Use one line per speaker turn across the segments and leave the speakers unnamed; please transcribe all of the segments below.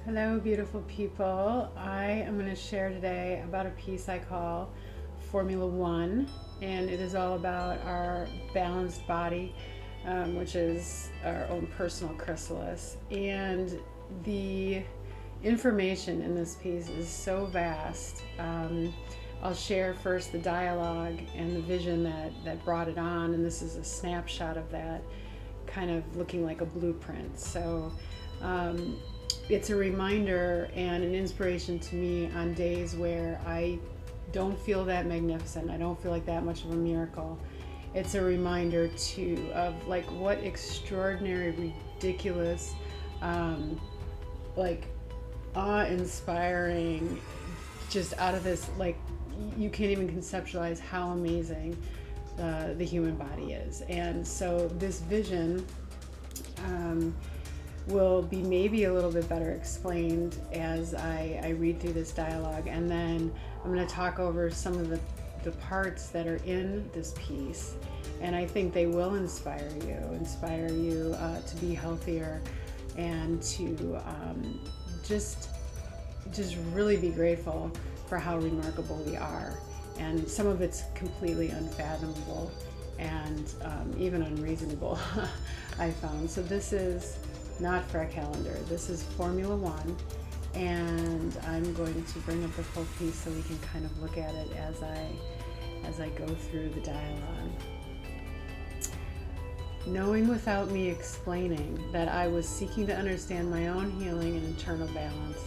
Hello, beautiful people. I am going to share today about a piece I call FormulaOne, and it is all about our balanced body, which is our own personal chrysalis. And the information in this piece is so vast. I'll share first the dialogue and the vision that brought it on, and this is a snapshot of that, kind of looking like a blueprint. So it's a reminder and an inspiration to me on days where I don't feel that magnificent. I don't feel like that much of a miracle. It's a reminder too of like what extraordinary, ridiculous, like awe-inspiring, just out of this, like you can't even conceptualize how amazing the human body is. And so this vision will be maybe a little bit better explained as I read through this dialogue, and then I'm going to talk over some of the parts that are in this piece, and I think they will inspire you to be healthier and to just really be grateful for how remarkable we are. And some of it's completely unfathomable and even unreasonable, I found. So this is not for a calendar. This is FormulaOne, and I'm going to bring up the full piece so we can kind of look at it as I go through the dialogue. Knowing without me explaining that I was seeking to understand my own healing and internal balance,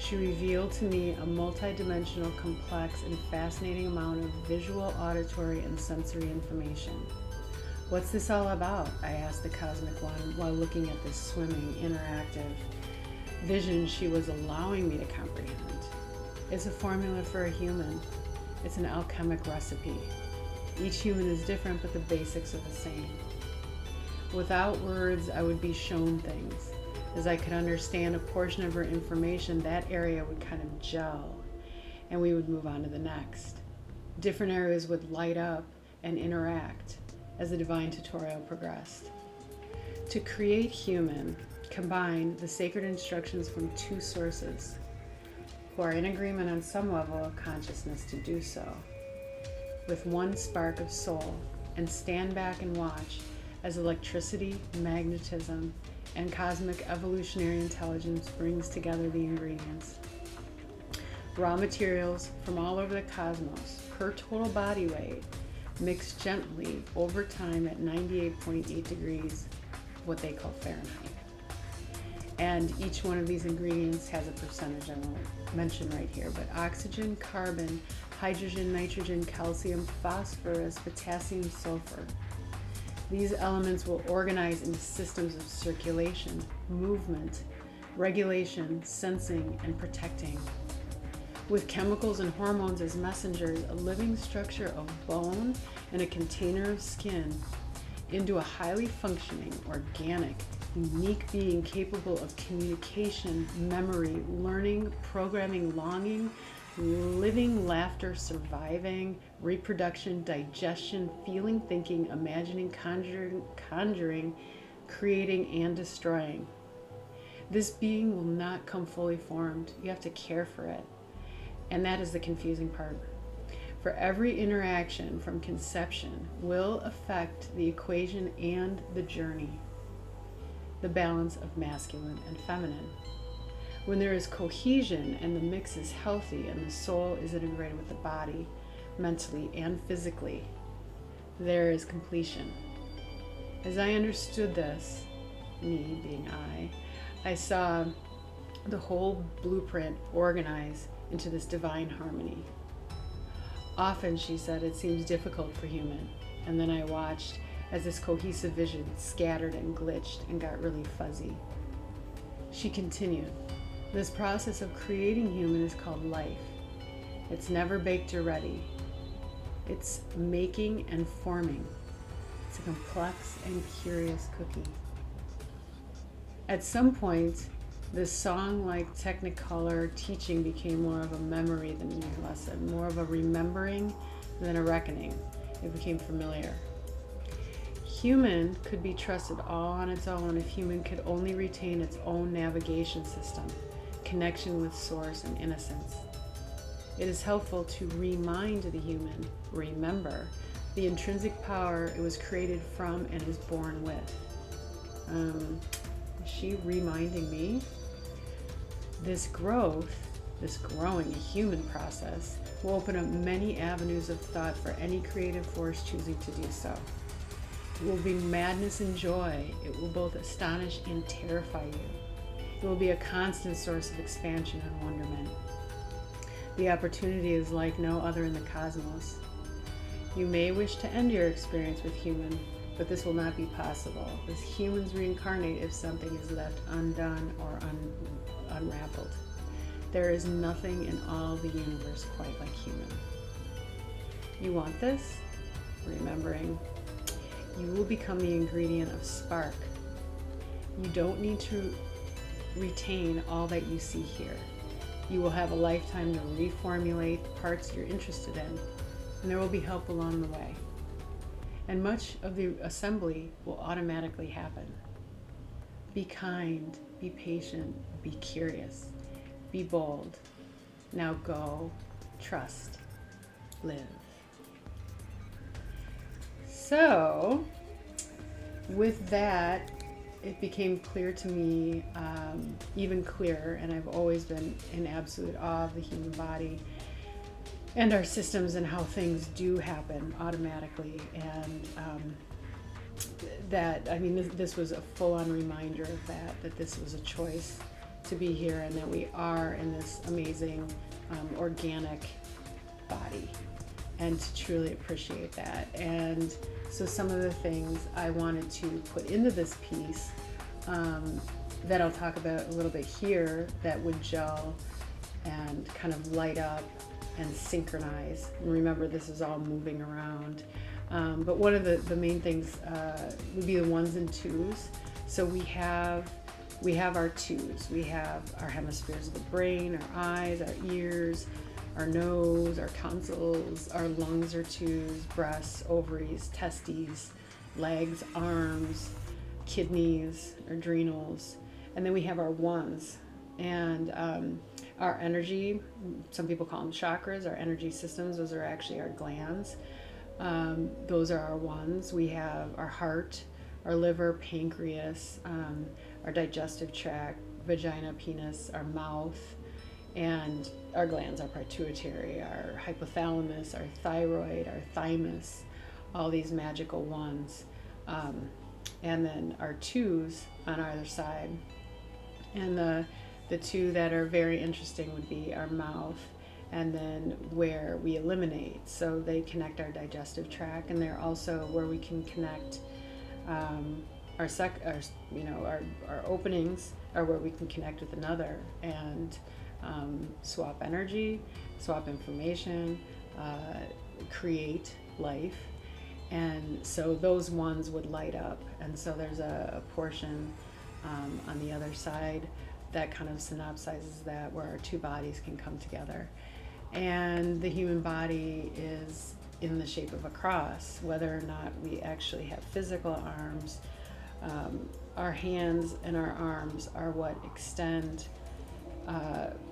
she revealed to me a multidimensional, complex, and fascinating amount of visual, auditory, and sensory information. What's this all about? I asked the Cosmic One while looking at this swimming, interactive vision she was allowing me to comprehend. It's a formula for a human. It's an alchemic recipe. Each human is different, but the basics are the same. Without words, I would be shown things. As I could understand a portion of her information, that area would kind of gel, and we would move on to the next. Different areas would light up and interact as the divine tutorial progressed. To create human, combine the sacred instructions from two sources who are in agreement on some level of consciousness to do so, with one spark of soul, and stand back and watch as electricity, magnetism, and cosmic evolutionary intelligence brings together the ingredients. Raw materials from all over the cosmos, per total body weight, mixed gently over time at 98.8 degrees, what they call Fahrenheit. And each one of these ingredients has a percentage I won't mention right here, but oxygen, carbon, hydrogen, nitrogen, calcium, phosphorus, potassium, sulfur. These elements will organize into systems of circulation, movement, regulation, sensing, and protecting. With chemicals and hormones as messengers, a living structure of bone and a container of skin, into a highly functioning, organic, unique being capable of communication, memory, learning, programming, longing, living, laughter, surviving, reproduction, digestion, feeling, thinking, imagining, conjuring, creating, and destroying. This being will not come fully formed. You have to care for it. And that is the confusing part. For every interaction from conception will affect the equation and the journey, the balance of masculine and feminine. When there is cohesion and the mix is healthy and the soul is integrated with the body, mentally and physically, there is completion. As I understood this, me being I saw the whole blueprint organize into this divine harmony. Often, she said, it seems difficult for human, and then I watched as this cohesive vision scattered and glitched and got really fuzzy. She continued, this process of creating human is called life. It's never baked or ready. It's making and forming. It's a complex and curious cookie. At some point, this song-like technicolor teaching became more of a memory than a lesson, more of a remembering than a reckoning. It became familiar. Human could be trusted all on its own if human could only retain its own navigation system, connection with source and innocence. It is helpful to remind the human, remember, the intrinsic power it was created from and is born with. Is she reminding me? This growth, this growing human process, will open up many avenues of thought for any creative force choosing to do so. It will be madness and joy. It will both astonish and terrify you. It will be a constant source of expansion and wonderment. The opportunity is like no other in the cosmos. You may wish to end your experience with human, but this will not be possible, as humans reincarnate if something is left undone or unraveled. There is nothing in all the universe quite like human. You want this? Remembering, you will become the ingredient of spark. You don't need to retain all that you see here. You will have a lifetime to reformulate the parts you're interested in, and there will be help along the way. And much of the assembly will automatically happen. Be kind, be patient, be curious, be bold. Now go, trust, live. So, with that, it became clear to me, even clearer, and I've always been in absolute awe of the human body and our systems and how things do happen automatically. And this was a full-on reminder of that this was a choice to be here, and that we are in this amazing organic body, and to truly appreciate that. And so some of the things I wanted to put into this piece that I'll talk about a little bit here, that would gel and kind of light up and synchronize. And remember, this is all moving around. But one of the main things would be the ones and twos. So we have our twos. We have our hemispheres of the brain, our eyes, our ears, our nose, our tonsils, our lungs are twos, breasts, ovaries, testes, legs, arms, kidneys, adrenals. And then we have our ones. And our energy, some people call them chakras, our energy systems, those are actually our glands. Those are our ones. We have our heart, our liver, pancreas, our digestive tract, vagina, penis, our mouth, and our glands, our pituitary, our hypothalamus, our thyroid, our thymus, all these magical ones. And then our twos on either side. And the two that are very interesting would be our mouth, and then where we eliminate. So they connect our digestive tract, and they're also where we can connect our openings are where we can connect with another and swap energy, swap information, create life. And so those ones would light up. And so there's a portion on the other side that kind of synopsizes that, where our two bodies can come together. And the human body is in the shape of a cross, whether or not we actually have physical arms. Our hands and our arms are what extend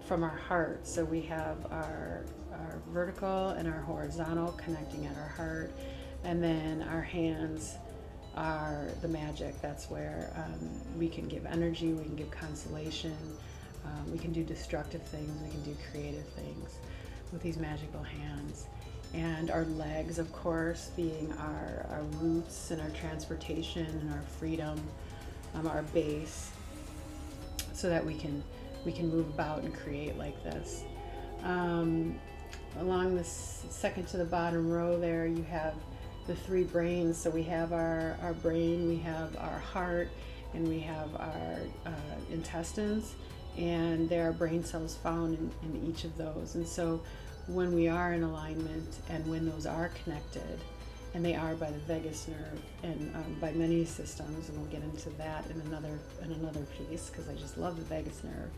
from our heart. So we have our vertical and our horizontal connecting at our heart, and then our hands are the magic. That's where we can give energy, we can give consolation, we can do destructive things, we can do creative things with these magical hands. And our legs, of course, being our roots and our transportation and our freedom, our base, so that we can move about and create like this. Along this second to the bottom row there, you have the three brains. So we have our brain, we have our heart, and we have our intestines, and there are brain cells found in each of those. And so when we are in alignment, and when those are connected, and they are by the vagus nerve and by many systems, and we'll get into that in another piece, because I just love the vagus nerve.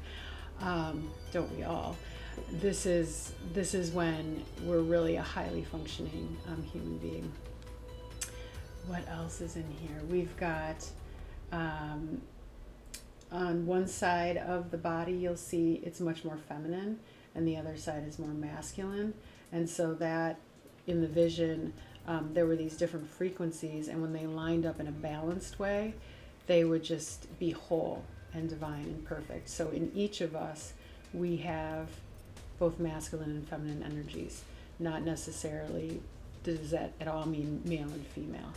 Don't we all? This is when we're really a highly functioning human being. What else is in here? We've got on one side of the body, you'll see it's much more feminine, and the other side is more masculine. And so that in the vision, there were these different frequencies, and when they lined up in a balanced way, they would just be whole and divine and perfect. So in each of us, we have both masculine and feminine energies. Not necessarily does that at all mean male and female.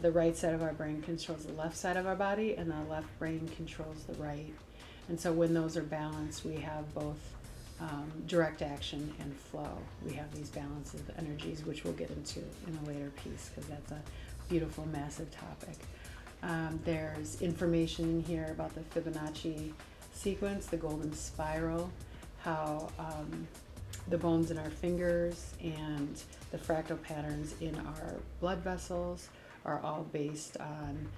The right side of our brain controls the left side of our body, and the left brain controls the right. And so when those are balanced, we have both direct action and flow. We have these balances of energies, which we'll get into in a later piece, because that's a beautiful, massive topic. There's information in here about the Fibonacci sequence, the golden spiral, how the bones in our fingers and the fractal patterns in our blood vessels are all based on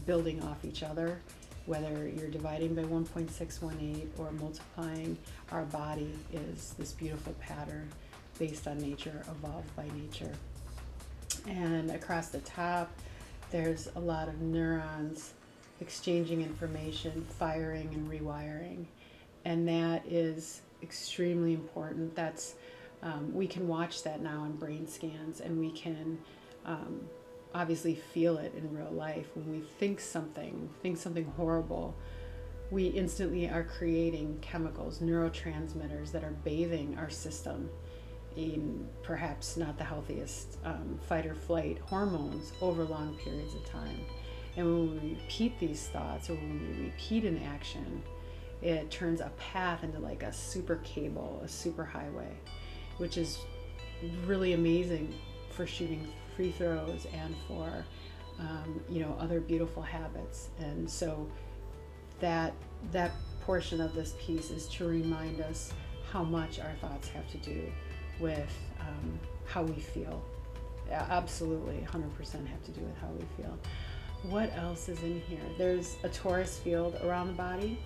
building off each other. Whether you're dividing by 1.618 or multiplying, our body is this beautiful pattern based on nature, evolved by nature. And across the top, there's a lot of neurons exchanging information, firing and rewiring. And that is extremely important. That's we can watch that now in brain scans, and we can obviously feel it in real life. When we think something horrible, we instantly are creating chemicals, neurotransmitters that are bathing our system in perhaps not the healthiest fight or flight hormones over long periods of time. And when we repeat these thoughts, or when we repeat an action, it turns a path into like a super cable, a super highway, which is really amazing for shooting free throws and for other beautiful habits. And so that portion of this piece is to remind us how much our thoughts have to do with how we feel. Absolutely 100% have to do with how we feel. What else is in here? There's a torus field around the body,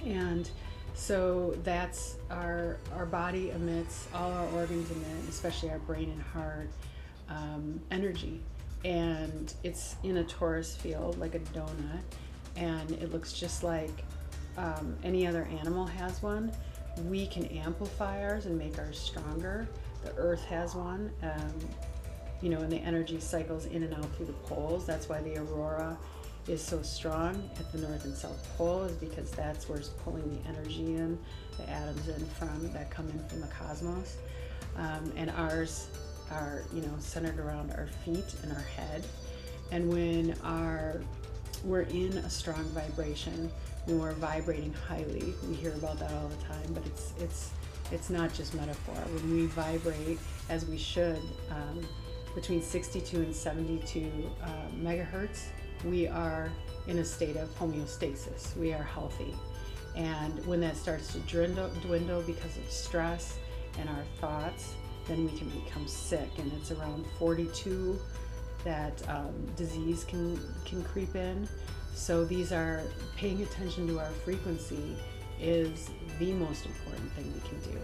and so that's our body emits, all our organs emit, especially our brain and heart, energy. And it's in a torus field, like a donut, and it looks just like any other animal has one. We can amplify ours and make ours stronger. The earth has one, and the energy cycles in and out through the poles. That's why the aurora is so strong at the North and South Pole, is because that's where it's pulling the energy in, the atoms that come in from the cosmos. And ours are, centered around our feet and our head. And when we're in a strong vibration, when we're vibrating highly, we hear about that all the time, but it's not just metaphor. When we vibrate, as we should, between 62 and 72 megahertz, we are in a state of homeostasis. We are healthy. And when that starts to dwindle because of stress and our thoughts, then we can become sick. And it's around 42 that disease can creep in. So these are, paying attention to our frequency is the most important thing we can do.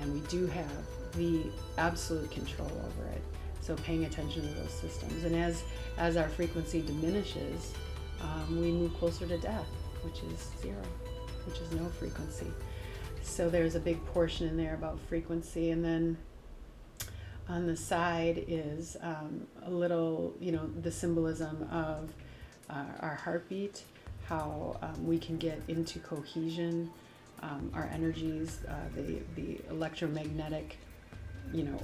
And we do have the absolute control over it. So paying attention to those systems. And as our frequency diminishes, we move closer to death, which is zero, which is no frequency. So there's a big portion in there about frequency. And then on the side is a little, the symbolism of our heartbeat, how we can get into cohesion, our energies, the electromagnetic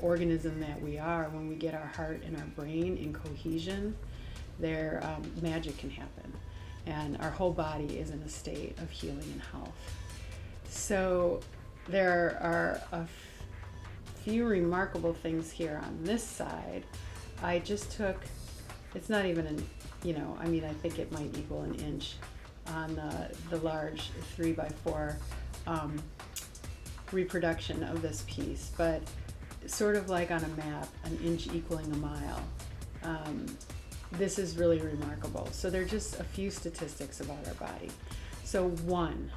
organism that we are. When we get our heart and our brain in cohesion, there magic can happen, and our whole body is in a state of healing and health. So there are a few remarkable things here on this side. I just took, it's not even I think it might equal an inch on the large 3x4 reproduction of this piece, but sort of like on a map, an inch equaling a mile. This is really remarkable. So there are just a few statistics about our body. So one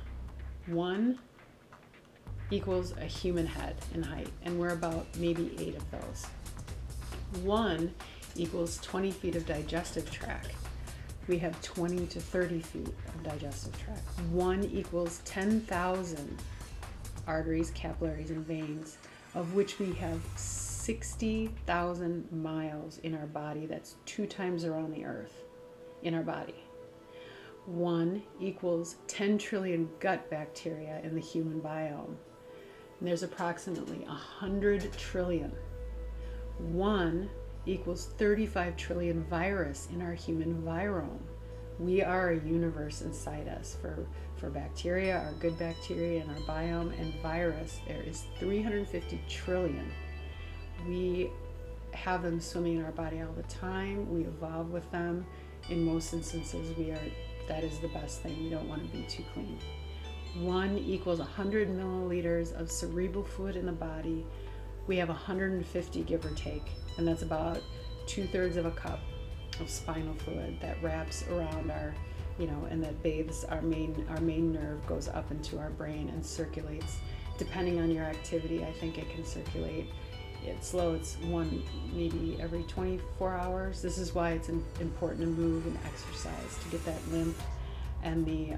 equals a human head in height, and we're about maybe 8 of those. 1 equals 20 feet of digestive tract. we have 20 to 30 feet of digestive tract. 1 equals 10,000 arteries, capillaries, and veins, of which we have 60,000 miles in our body. That's 2 times around the earth in our body. 1 equals 10 trillion gut bacteria in the human biome. And there's approximately 100 trillion. 1 equals 35 trillion virus in our human virome. We are a universe inside us. For bacteria, our good bacteria in our biome, and virus, there is 350 trillion. We have them swimming in our body all the time. We evolve with them. In most instances, that is the best thing. We don't want to be too clean. 1 equals 100 milliliters of cerebral fluid in the body. We have 150, give or take, and that's about 2/3 of a cup of spinal fluid that wraps around our, and that bathes our main nerve, goes up into our brain and circulates. Depending on your activity, I think it can circulate. It's slow. It's 1 maybe every 24 hours. This is why it's important to move and exercise to get that lymph and the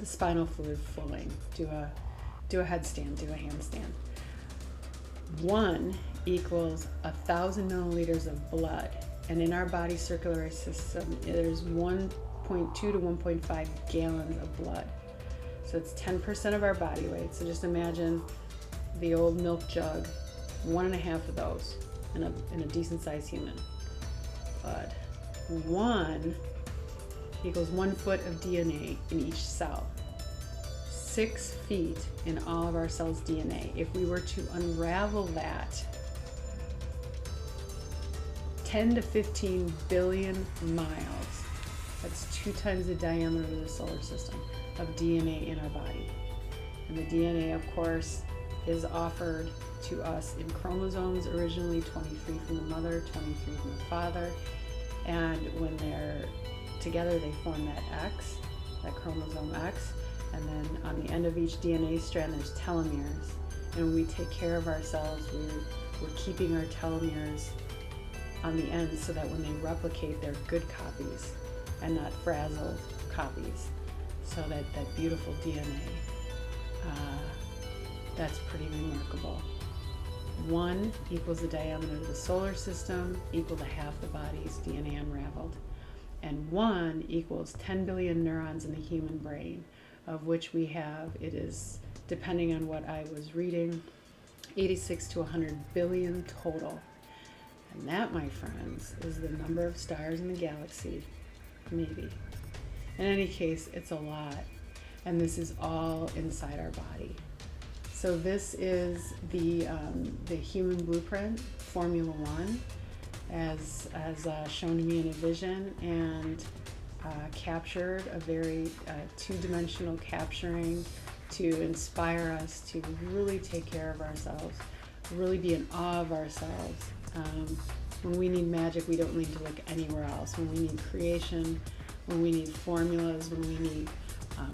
spinal fluid flowing. Do a headstand, do a handstand. 1 equals 1,000 milliliters of blood, and in our body circulatory system, there's 1.2 to 1.5 gallons of blood. So it's 10% of our body weight. So just imagine the old milk jug, 1.5 of those in a decent sized human. Blood. 1 equals 1 foot of DNA in each cell. 6 feet in all of our cells' DNA. If we were to unravel that, 10 to 15 billion miles, that's 2 times the diameter of the solar system, of DNA in our body. And the DNA, of course, is offered to us in chromosomes, originally 23 from the mother, 23 from the father, and when they're together they form that X, that chromosome X, and then on the end of each DNA strand there's telomeres, and when we take care of ourselves, we're keeping our telomeres on the end so that when they replicate, they're good copies and not frazzled copies. So that beautiful DNA, that's pretty remarkable. 1 equals the diameter of the solar system, equal to half the body's DNA unraveled. And 1 equals 10 billion neurons in the human brain, of which we have, it is, depending on what I was reading, 86 to 100 billion total. And that, my friends, is the number of stars in the galaxy, maybe. In any case, it's a lot. And this is all inside our body. So this is the human blueprint, FormulaOne, as shown to me in a vision, and captured a very two-dimensional capturing to inspire us to really take care of ourselves, really be in awe of ourselves. When we need magic, we don't need to look anywhere else. When we need creation, when we need formulas, when we need,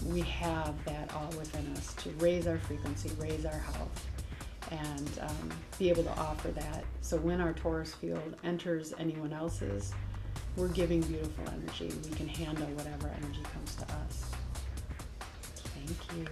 we have that all within us to raise our frequency, raise our health, and be able to offer that. So when our Taurus field enters anyone else's, we're giving beautiful energy. We can handle whatever energy comes to us. Thank you.